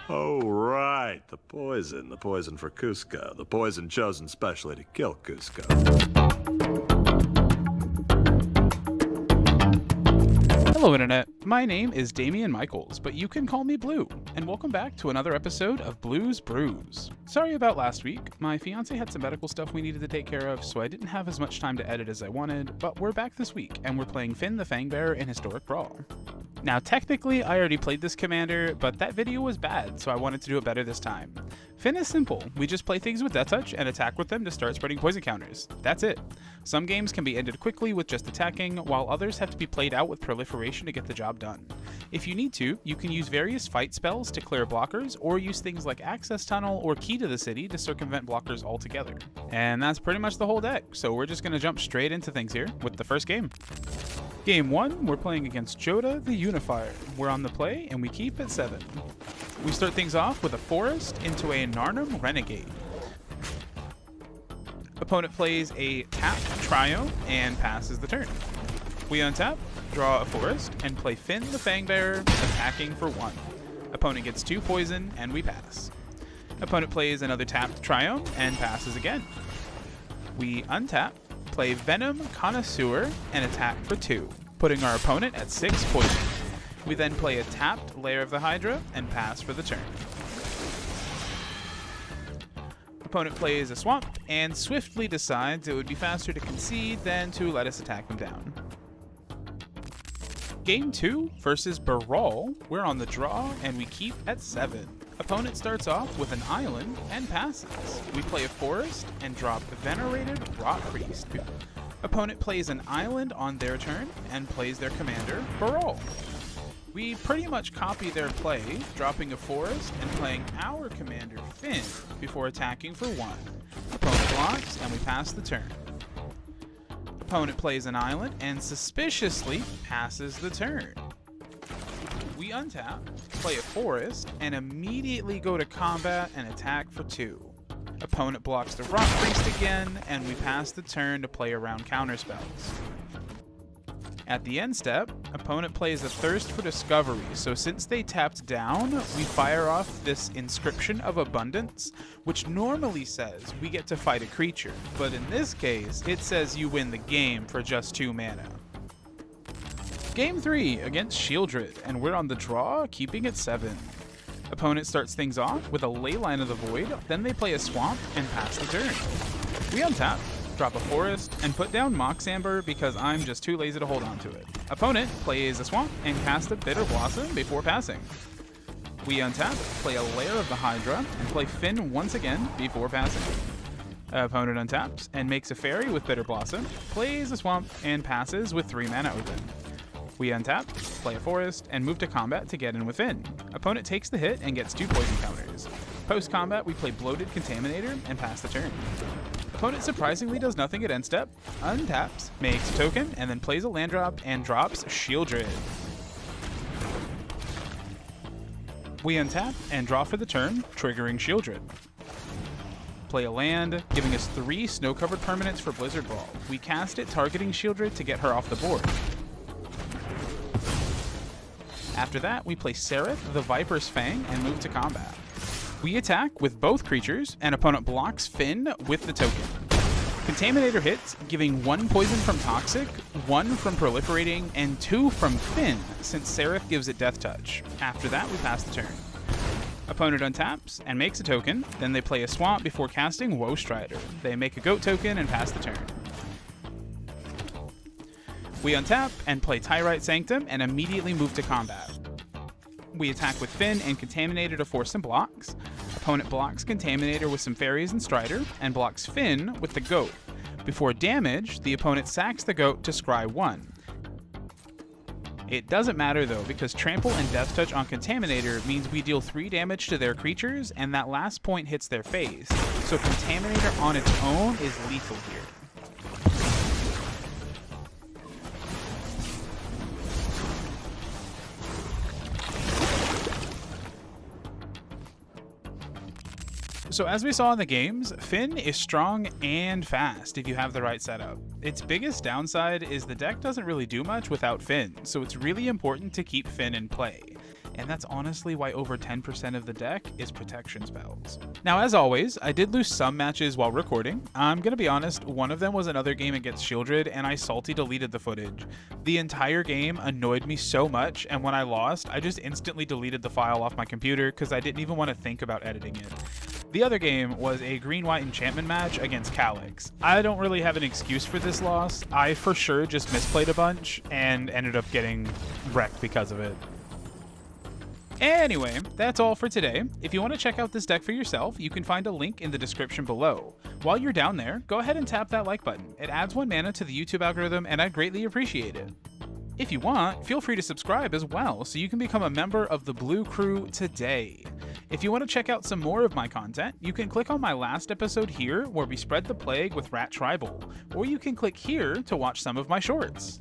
Oh, right. The poison. The poison for Kuzco. The poison chosen specially to kill Kuzco. Hello Internet, my name is Damian Michaels, but you can call me Blue, and welcome back to another episode of Blues Brews. Sorry about last week, my fiance had some medical stuff we needed to take care of, so I didn't have as much time to edit as I wanted, but we're back this week, and we're playing Fynn the Fangbearer in Historic Brawl. Now technically I already played this commander, but that video was bad, so I wanted to do it better this time. Fynn is simple, we just play things with Death Touch and attack with them to start spreading poison counters. That's it. Some games can be ended quickly with just attacking, while others have to be played out with proliferation to get the job done. If you need to, you can use various fight spells to clear blockers, or use things like Access Tunnel or Key to the City to circumvent blockers altogether. And that's pretty much the whole deck, so we're just going to jump straight into things here with the first game. Game 1, we're playing against Joda the Unifier. We're on the play, and we keep at 7. We start things off with a Forest into a Narnum Renegade. Opponent plays a tap Trio and passes the turn. We untap, draw a Forest, and play Fynn the Fangbearer, attacking for 1. Opponent gets 2 poison, and we pass. Opponent plays another tapped Trio and passes again. We untap, play Venom Connoisseur, and attack for 2, putting our opponent at 6 poison. We then play a tapped Lair of the Hydra and pass for the turn. Opponent plays a Swamp and swiftly decides it would be faster to concede than to let us attack them down. Game 2 versus Brawl, we're on the draw and we keep at 7. Opponent starts off with an island and passes. We play a Forest and drop Venerated Rot Priest. Opponent plays an island on their turn and plays their commander, Brawl. We pretty much copy their play, dropping a Forest and playing our commander, Fynn, before attacking for 1. Opponent blocks and we pass the turn. Opponent plays an island and suspiciously passes the turn. We untap, play a Forest, and immediately go to combat and attack for 2. Opponent blocks the Rot Priest again, and we pass the turn to play around counterspells. At the end step, opponent plays a Thirst for Discovery, so since they tapped down, we fire off this Inscription of Abundance, which normally says we get to fight a creature, but in this case, it says you win the game for just 2 mana. Game 3 against Sheoldred, and we're on the draw, keeping at 7. Opponent starts things off with a Leyline of the Void, then they play a Swamp and pass the turn. We untap, drop a Forest, and put down Mox Amber because I'm just too lazy to hold on to it. Opponent plays a Swamp and casts a Bitter Blossom before passing. We untap, play a Lair of the Hydra, and play Fynn once again before passing. Opponent untaps and makes a Fairy with Bitter Blossom, plays a Swamp, and passes with 3 mana open. We untap, play a Forest, and move to combat to get in with Fynn. Opponent takes the hit and gets 2 poison counters. Post-combat, we play Bloated Contaminator and pass the turn. Opponent surprisingly does nothing at end step, untaps, makes a token, and then plays a land drop and drops Sheoldred. We untap and draw for the turn, triggering Sheoldred. Play a land, giving us 3 snow-covered permanents for Blizzard Brawl. We cast it targeting Sheoldred to get her off the board. After that, we play Sereth the Viper's Fang and move to combat. We attack with both creatures, and opponent blocks Fynn with the token. Contaminator hits, giving 1 poison from Toxic, 1 from Proliferating, and 2 from Fynn, since Sereth gives it Death Touch. After that, we pass the turn. Opponent untaps and makes a token, then they play a Swamp before casting Woe Strider. They make a Goat token and pass the turn. We untap and play Tyrite Sanctum and immediately move to combat. We attack with Fynn and Contaminator to force some blocks. Opponent blocks Contaminator with some Fairies and Strider, and blocks Fynn with the Goat. Before damage, the opponent sacks the Goat to scry 1. It doesn't matter though, because Trample and Death Touch on Contaminator means we deal 3 damage to their creatures, and that last point hits their face. So Contaminator on its own is lethal here. So as we saw in the games, Fynn is strong and fast if you have the right setup. Its biggest downside is the deck doesn't really do much without Fynn, so it's really important to keep Fynn in play. and that's honestly why over 10% of the deck is protection spells. Now, as always, I did lose some matches while recording. I'm gonna be honest, one of them was another game against Shieldred, and I salty deleted the footage. The entire game annoyed me so much, and when I lost, I just instantly deleted the file off my computer because I didn't even want to think about editing it. The other game was a green-white enchantment match against Calyx. I don't really have an excuse for this loss. I for sure just misplayed a bunch and ended up getting wrecked because of it. Anyway, that's all for today. If you want to check out this deck for yourself, you can find a link in the description below. While you're down there, go ahead and tap that like button. It adds 1 mana to the YouTube algorithm, and I'd greatly appreciate it. If you want, feel free to subscribe as well so you can become a member of the Blue Crew today. If you want to check out some more of my content, you can click on my last episode here where we spread the plague with Rat Tribal, or you can click here to watch some of my shorts.